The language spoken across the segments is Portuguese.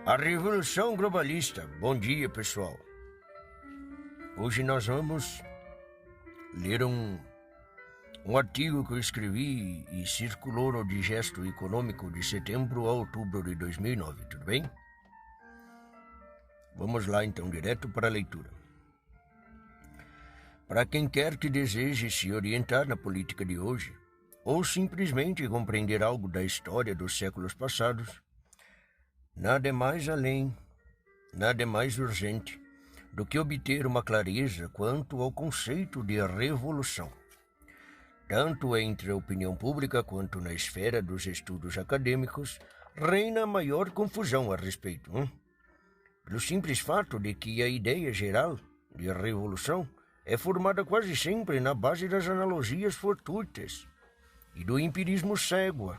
A Revolução Globalista. Bom dia, pessoal. Hoje nós vamos ler um artigo que eu escrevi e circulou no Digesto Econômico de setembro a outubro de 2009, tudo bem? Vamos lá então, direto para a leitura. Para quem quer que deseje se orientar na política de hoje, ou simplesmente compreender algo da história dos séculos passados, nada é mais além, nada é mais urgente do que obter uma clareza quanto ao conceito de revolução. Tanto entre a opinião pública quanto na esfera dos estudos acadêmicos, reina a maior confusão a respeito. Pelo simples fato de que a ideia geral de revolução é formada quase sempre na base das analogias fortuitas e do empirismo cego,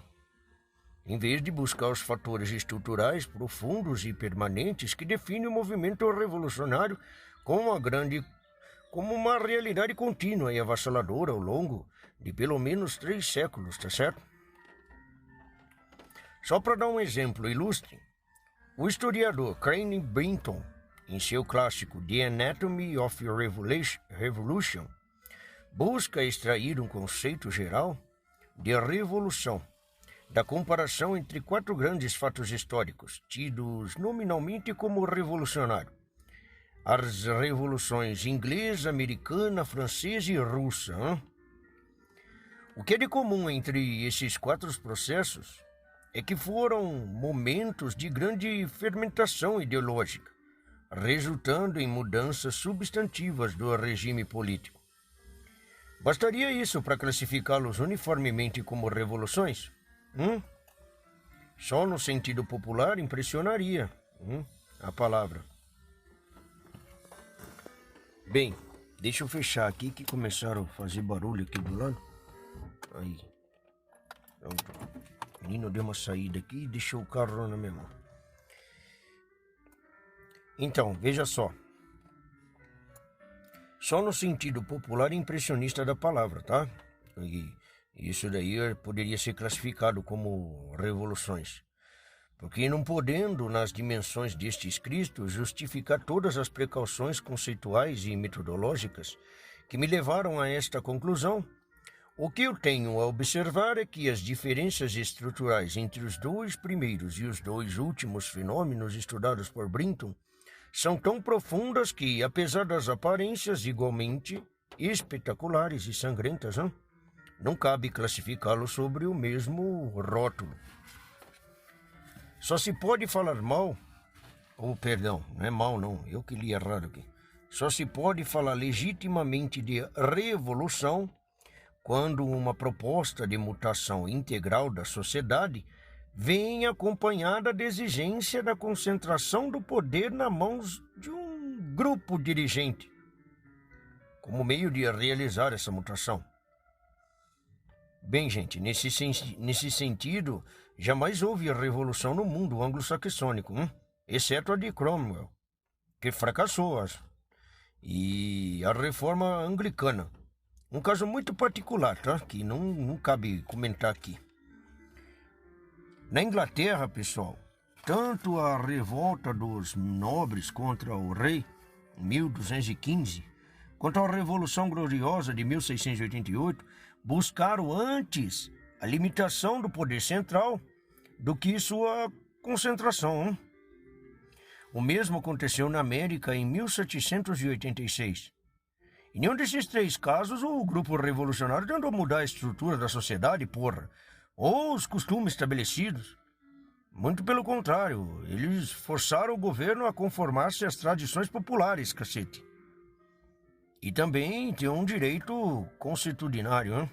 em vez de buscar os fatores estruturais profundos e permanentes que definem o movimento revolucionário como uma realidade contínua e avassaladora ao longo de pelo menos 3 séculos, tá certo? Só para dar um exemplo ilustre, o historiador Crane Brinton, em seu clássico The Anatomy of Revolution, busca extrair um conceito geral de revolução da comparação entre 4 grandes fatos históricos, tidos nominalmente como revolucionário: as revoluções inglesa, americana, francesa e russa. O que é de comum entre esses 4 processos é que foram momentos de grande fermentação ideológica, resultando em mudanças substantivas do regime político. Bastaria isso para classificá-los uniformemente como revoluções? Só no sentido popular impressionaria a palavra. Bem, deixa eu fechar aqui que começaram a fazer barulho aqui do lado. Aí. Pronto. O menino deu uma saída aqui e deixou o carro na minha mão. Então, veja só. Só no sentido popular e impressionista da palavra, tá? E isso daí poderia ser classificado como revoluções. Porque não podendo, nas dimensões deste escrito, justificar todas as precauções conceituais e metodológicas que me levaram a esta conclusão, o que eu tenho a observar é que as diferenças estruturais entre os 2 primeiros e os 2 últimos fenômenos estudados por Brinton são tão profundas que, apesar das aparências igualmente espetaculares e sangrentas, não cabe classificá-los sobre o mesmo rótulo. Só se pode falar mal, perdão, não é mal não, eu que li errado aqui. Só se pode falar legitimamente de revolução quando uma proposta de mutação integral da sociedade vem acompanhada da exigência da concentração do poder nas mãos de um grupo dirigente, como meio de realizar essa mutação. Bem, gente, nesse sentido, jamais houve revolução no mundo anglo-saxônico, exceto a de Cromwell, que fracassou, e a reforma anglicana. Um caso muito particular, tá? Que não cabe comentar aqui. Na Inglaterra, pessoal, tanto a revolta dos nobres contra o rei, em 1215, quanto a Revolução Gloriosa de 1688, buscaram antes a limitação do poder central do que sua concentração. O mesmo aconteceu na América em 1786. Em nenhum desses 3 casos, o grupo revolucionário tentou mudar a estrutura da sociedade, ou os costumes estabelecidos. Muito pelo contrário, eles forçaram o governo a conformar-se às tradições populares, cacete. E também tem um direito consuetudinário,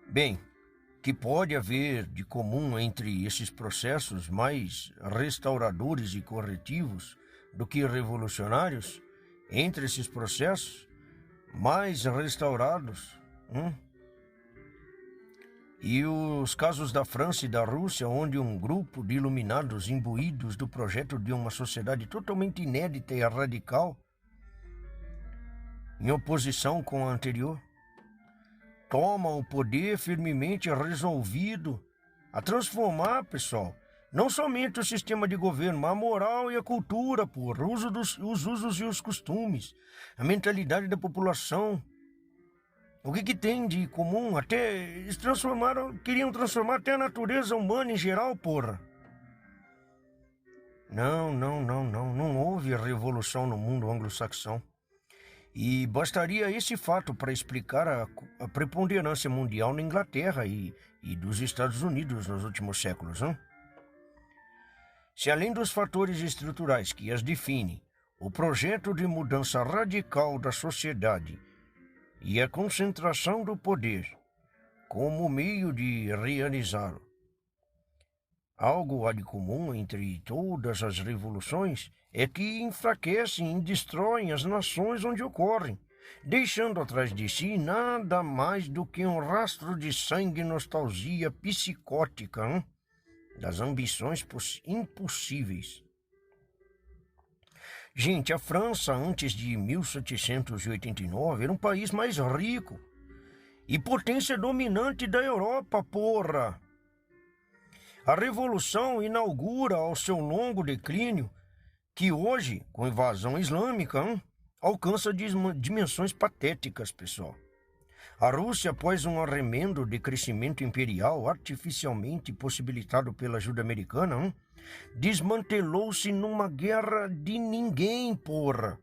Bem, que pode haver de comum entre esses processos mais restauradores e corretivos do que revolucionários? Entre esses processos mais restaurados, e os casos da França e da Rússia, onde um grupo de iluminados imbuídos do projeto de uma sociedade totalmente inédita e radical, em oposição com a anterior, tomam o poder firmemente resolvido a transformar, pessoal, não somente o sistema de governo, mas a moral e a cultura, porra, os usos e os costumes, a mentalidade da população. O que tem de comum? Até eles queriam transformar até a natureza humana em geral, porra. Não houve revolução no mundo anglo-saxão. E bastaria esse fato para explicar a preponderância mundial na Inglaterra e dos Estados Unidos nos últimos séculos. Hein? Se além dos fatores estruturais que as definem, o projeto de mudança radical da sociedade e a concentração do poder como meio de realizá-lo, algo há de comum entre todas as revoluções é que enfraquecem e destroem as nações onde ocorrem, deixando atrás de si nada mais do que um rastro de sangue e nostalgia psicótica, hein? Das ambições impossíveis. Gente, a França, antes de 1789, era um país mais rico e potência dominante da Europa, porra! A Revolução inaugura ao seu longo declínio, que hoje, com invasão islâmica, alcança dimensões patéticas, pessoal. A Rússia, após um arremendo de crescimento imperial artificialmente possibilitado pela ajuda americana, desmantelou-se numa guerra de ninguém, porra.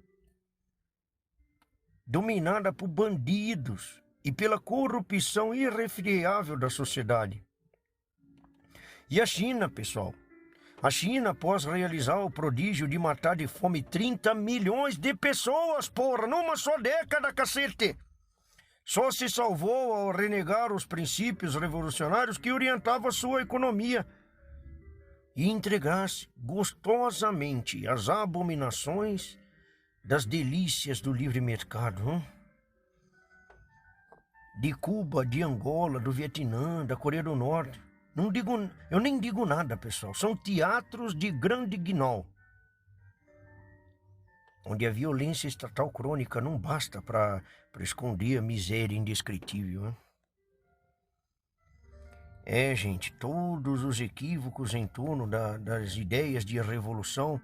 Dominada por bandidos e pela corrupção irrefreável da sociedade. E a China, pessoal? A China, após realizar o prodígio de matar de fome 30 milhões de pessoas, porra, numa só década, cacete! Só se salvou ao renegar os princípios revolucionários que orientavam a sua economia e entregar-se gostosamente às abominações das delícias do livre mercado. De Cuba, de Angola, do Vietnã, da Coreia do Norte. Eu nem digo nada, pessoal. São teatros de grande guinol, onde a violência estatal crônica não basta para esconder a miséria indescritível. Hein? Gente, todos os equívocos em torno das ideias de revolução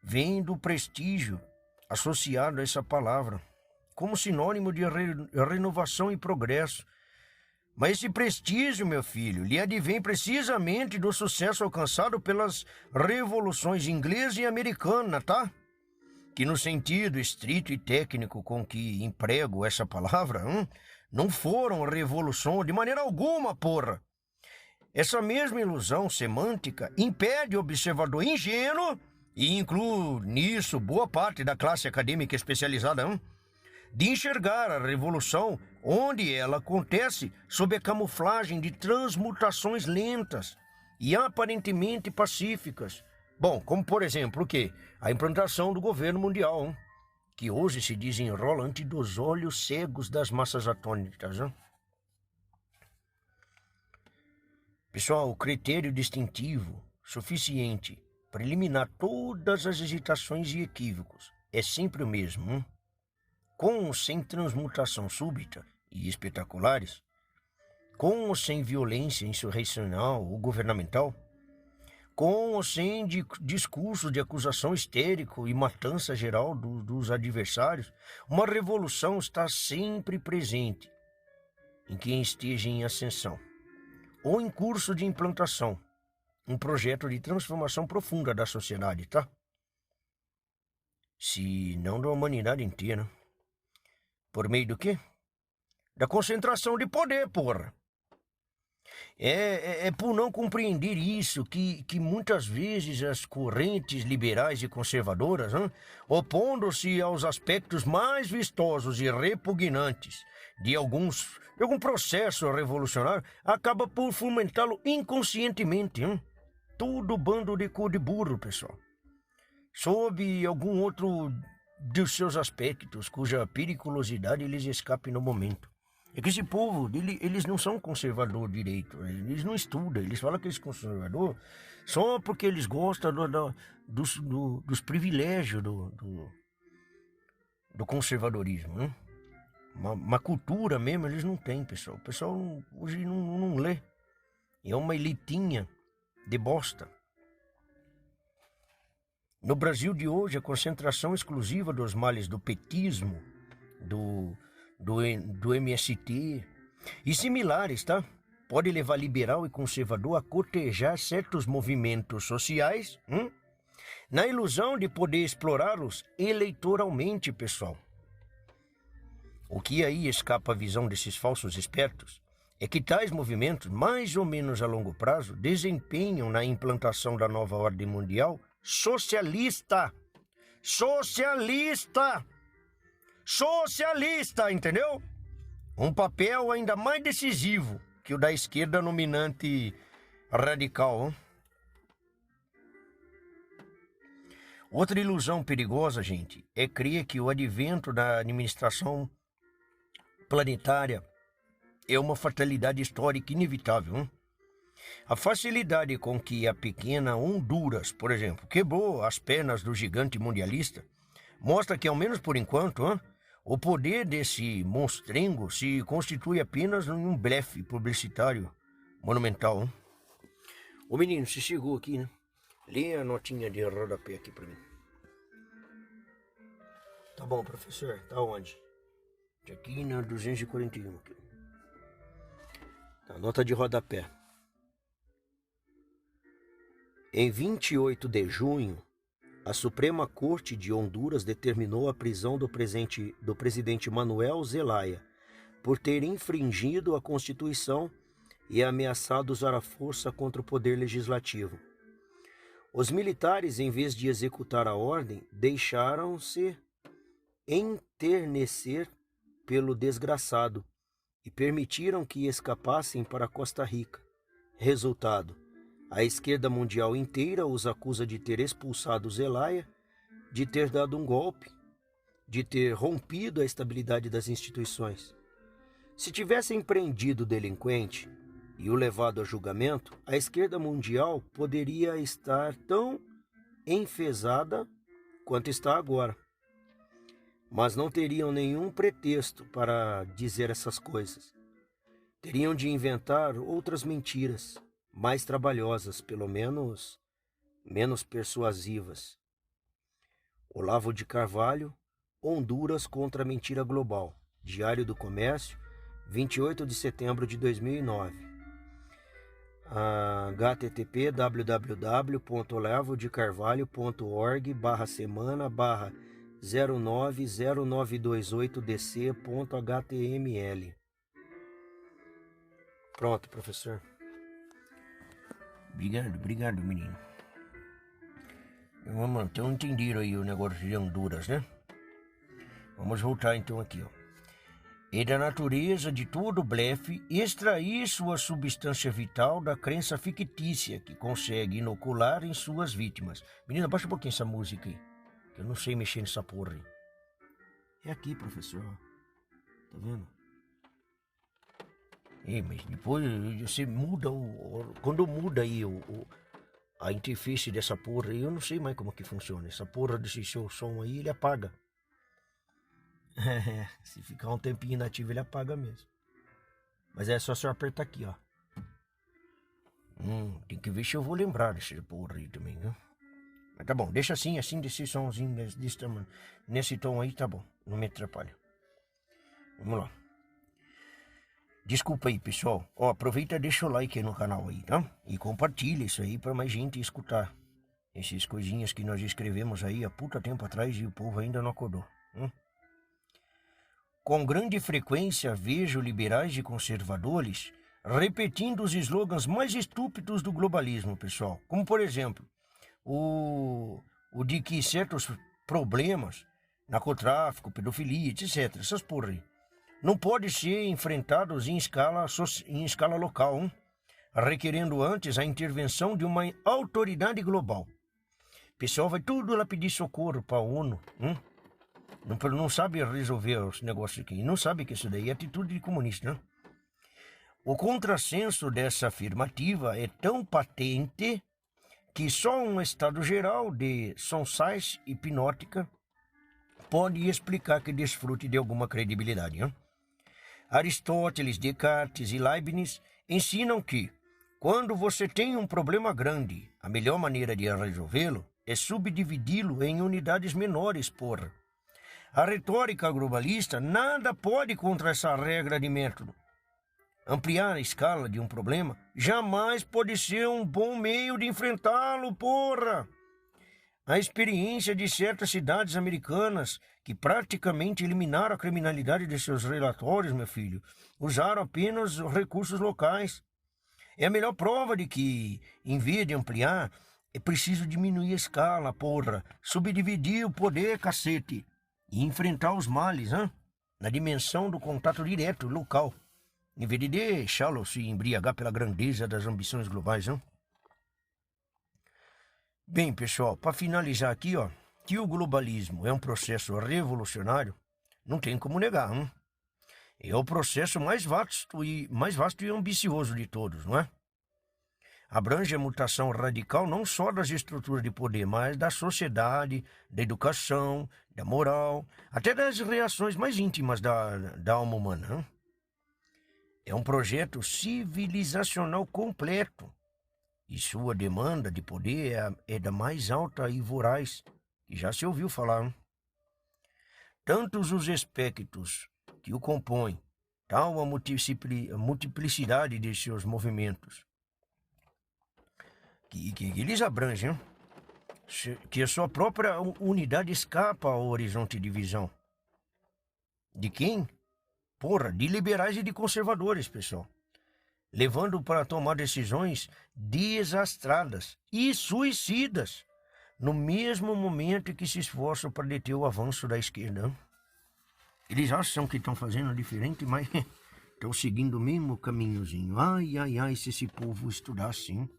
vêm do prestígio associado a essa palavra, como sinônimo de renovação e progresso. Mas esse prestígio, meu filho, lhe advém precisamente do sucesso alcançado pelas revoluções inglesa e americana, tá? Que no sentido estrito e técnico com que emprego essa palavra, não foram revolução de maneira alguma, porra. Essa mesma ilusão semântica impede o observador ingênuo, e inclui nisso boa parte da classe acadêmica especializada, de enxergar a revolução onde ela acontece sob a camuflagem de transmutações lentas e aparentemente pacíficas. Bom, como por exemplo o quê? A implantação do governo mundial, que hoje se desenrola ante dos olhos cegos das massas atônitas. Pessoal, o critério distintivo suficiente para eliminar todas as hesitações e equívocos é sempre o mesmo. Com ou sem transmutação súbita e espetaculares, com ou sem violência insurrecional ou governamental, com ou sem discurso de acusação histérico e matança geral dos adversários, uma revolução está sempre presente em quem esteja em ascensão ou em curso de implantação, um projeto de transformação profunda da sociedade, tá? Se não da humanidade inteira. Por meio do quê? Da concentração de poder, porra. É por não compreender isso que muitas vezes as correntes liberais e conservadoras, opondo-se aos aspectos mais vistosos e repugnantes de algum processo revolucionário, acaba por fomentá-lo inconscientemente. Tudo bando de cu de burro, pessoal. Sob algum outro dos seus aspectos, cuja periculosidade lhes escape no momento. É que esse povo, eles não são conservador direito, eles não estudam, eles falam que eles são conservador só porque eles gostam dos privilégios do conservadorismo. uma cultura mesmo, eles não têm, pessoal. O pessoal hoje não lê. É uma elitinha de bosta. No Brasil de hoje, a concentração exclusiva dos males do petismo, do MST e similares, tá? Pode levar liberal e conservador a cotejar certos movimentos sociais, na ilusão de poder explorá-los eleitoralmente, pessoal. O que aí escapa à visão desses falsos espertos é que tais movimentos, mais ou menos a longo prazo, desempenham na implantação da nova ordem mundial socialista, entendeu? Um papel ainda mais decisivo que o da esquerda dominante radical. Outra ilusão perigosa, gente, é crer que o advento da administração planetária é uma fatalidade histórica inevitável. A facilidade com que a pequena Honduras, por exemplo, quebrou as pernas do gigante mundialista, mostra que, ao menos por enquanto, o poder desse monstrengo se constitui apenas em um blefe publicitário monumental. Ô menino, você chegou aqui, né? Lê a notinha de rodapé aqui pra mim. Tá bom, professor. Tá onde? Aqui na 241. Aqui. Tá, nota de rodapé. Em 28 de junho, a Suprema Corte de Honduras determinou a prisão do presidente Manuel Zelaya por ter infringido a Constituição e ameaçado usar a força contra o poder legislativo. Os militares, em vez de executar a ordem, deixaram-se enternecer pelo desgraçado e permitiram que escapassem para Costa Rica. Resultado: a esquerda mundial inteira os acusa de ter expulsado Zelaya, de ter dado um golpe, de ter rompido a estabilidade das instituições. Se tivessem prendido o delinquente e o levado a julgamento, a esquerda mundial poderia estar tão enfesada quanto está agora. Mas não teriam nenhum pretexto para dizer essas coisas. Teriam de inventar outras mentiras, mais trabalhosas, pelo menos persuasivas. Olavo de Carvalho, Honduras contra a mentira global. Diário do Comércio, 28 de setembro de 2009. http www.olavodcarvalho.org/semana/090928dc.html. Pronto, professor. Obrigado, menino. Então entenderam aí o negócio de Honduras, né? Vamos voltar então aqui, ó. É da natureza de todo blefe extrair sua substância vital da crença fictícia que consegue inocular em suas vítimas. Menina, baixa um pouquinho essa música aí, que eu não sei mexer nessa porra aí. É aqui, professor. Tá vendo? Mas depois você muda quando muda aí a interface dessa porra aí, eu não sei mais como que funciona. Essa porra desse seu som aí, ele apaga. Se ficar um tempinho inativo, ele apaga mesmo. Mas é só você apertar aqui, ó. Tem que ver se eu vou lembrar desse porra aí também, né? Mas tá bom, deixa assim, desse somzinho, nesse tom aí, tá bom. Não me atrapalha. Vamos lá. Desculpa aí, pessoal. Ó, aproveita e deixa o like aí no canal aí, tá? E compartilha isso aí pra mais gente escutar. Essas coisinhas que nós escrevemos aí há puta tempo atrás e o povo ainda não acordou. Com grande frequência vejo liberais e conservadores repetindo os slogans mais estúpidos do globalismo, pessoal. Como, por exemplo, o de que certos problemas, narcotráfico, pedofilia, etc., essas porra aí, não podem ser enfrentados em escala local, requerendo antes a intervenção de uma autoridade global. O pessoal vai tudo lá pedir socorro para a ONU, não sabe resolver os negócios aqui, não sabe que isso daí é atitude de comunista, né? O contrassenso dessa afirmativa é tão patente que só um estado geral de sonsais hipnótica pode explicar que desfrute de alguma credibilidade. Hein? Aristóteles, Descartes e Leibniz ensinam que, quando você tem um problema grande, a melhor maneira de resolvê-lo é subdividi-lo em unidades menores, porra. A retórica globalista nada pode contra essa regra de método. Ampliar a escala de um problema jamais pode ser um bom meio de enfrentá-lo, porra! A experiência de certas cidades americanas que praticamente eliminaram a criminalidade de seus relatórios, meu filho, usaram apenas recursos locais. É a melhor prova de que, em vez de ampliar, é preciso diminuir a escala, porra, subdividir o poder, cacete, e enfrentar os males, na dimensão do contato direto, local, em vez de deixá-lo se embriagar pela grandeza das ambições globais, Bem, pessoal, para finalizar aqui, que o globalismo é um processo revolucionário, não tem como negar, É o processo mais vasto e ambicioso de todos, não é? Abrange a mutação radical não só das estruturas de poder, mas da sociedade, da educação, da moral, até das reações mais íntimas da alma humana. É um projeto civilizacional completo. E sua demanda de poder é da mais alta e voraz, que já se ouviu falar. Tantos os aspectos que o compõem, tal a multiplicidade de seus movimentos, que eles abrangem, que a sua própria unidade escapa ao horizonte de visão. De quem? Porra, de liberais e de conservadores, pessoal. Levando para tomar decisões desastradas e suicidas, no mesmo momento em que se esforçam para deter o avanço da esquerda. Eles acham que estão fazendo diferente, mas estão seguindo o mesmo caminhozinho. Ai, se esse povo estudasse, hein?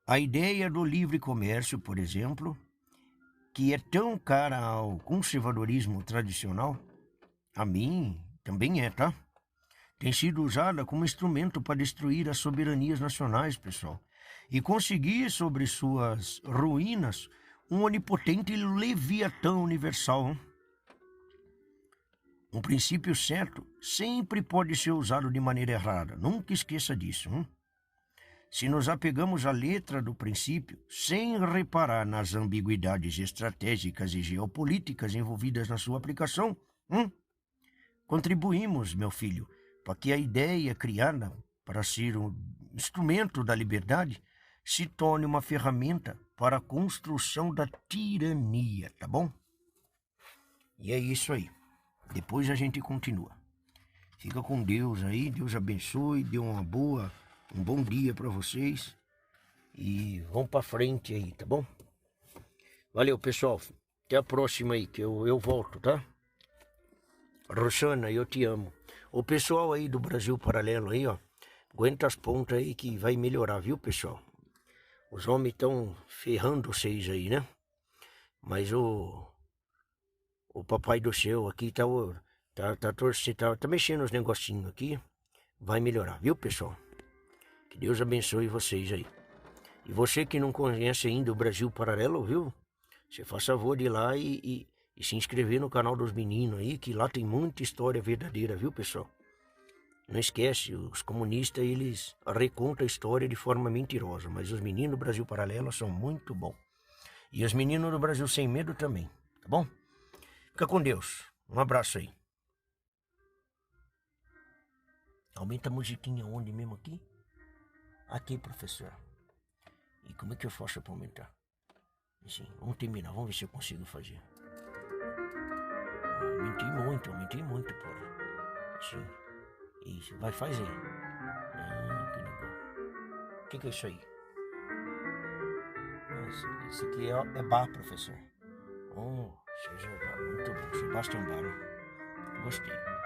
A ideia do livre comércio, por exemplo, que é tão cara ao conservadorismo tradicional, a mim também é, tá? Tem sido usada como instrumento para destruir as soberanias nacionais, pessoal, e conseguir sobre suas ruínas um onipotente leviatão universal. Um princípio certo sempre pode ser usado de maneira errada, nunca esqueça disso. Se nos apegamos à letra do princípio, sem reparar nas ambiguidades estratégicas e geopolíticas envolvidas na sua aplicação, contribuímos, meu filho, para que a ideia criada para ser um instrumento da liberdade se torne uma ferramenta para a construção da tirania, tá bom? E é isso aí. Depois a gente continua. Fica com Deus aí, Deus abençoe, dê um bom dia para vocês e vamos para frente aí, tá bom? Valeu, pessoal. Até a próxima aí, que eu volto, tá? Rosana, eu te amo. O pessoal aí do Brasil Paralelo aí, aguenta as pontas aí que vai melhorar, viu, pessoal? Os homens estão ferrando vocês aí, né? Mas o papai do céu aqui tá torcendo, tá mexendo os negocinhos aqui. Vai melhorar, viu, pessoal? Que Deus abençoe vocês aí. E você que não conhece ainda o Brasil Paralelo, viu? Você faz favor de ir lá e se inscrever no canal dos meninos aí, que lá tem muita história verdadeira, viu, pessoal? Não esquece, os comunistas, eles recontam a história de forma mentirosa, mas os meninos do Brasil Paralelo são muito bons. E os meninos do Brasil Sem Medo também, tá bom? Fica com Deus. Um abraço aí. Aumenta a musiquinha onde mesmo aqui? Aqui, professor. E como é que eu faço para aumentar? Assim, vamos terminar, vamos ver se eu consigo fazer. Aumentei muito, porra. Sim. Isso, vai fazer. Que legal. O que é isso aí? Isso aqui é bar, professor. Muito bom. Sebastião Bar. Gostei.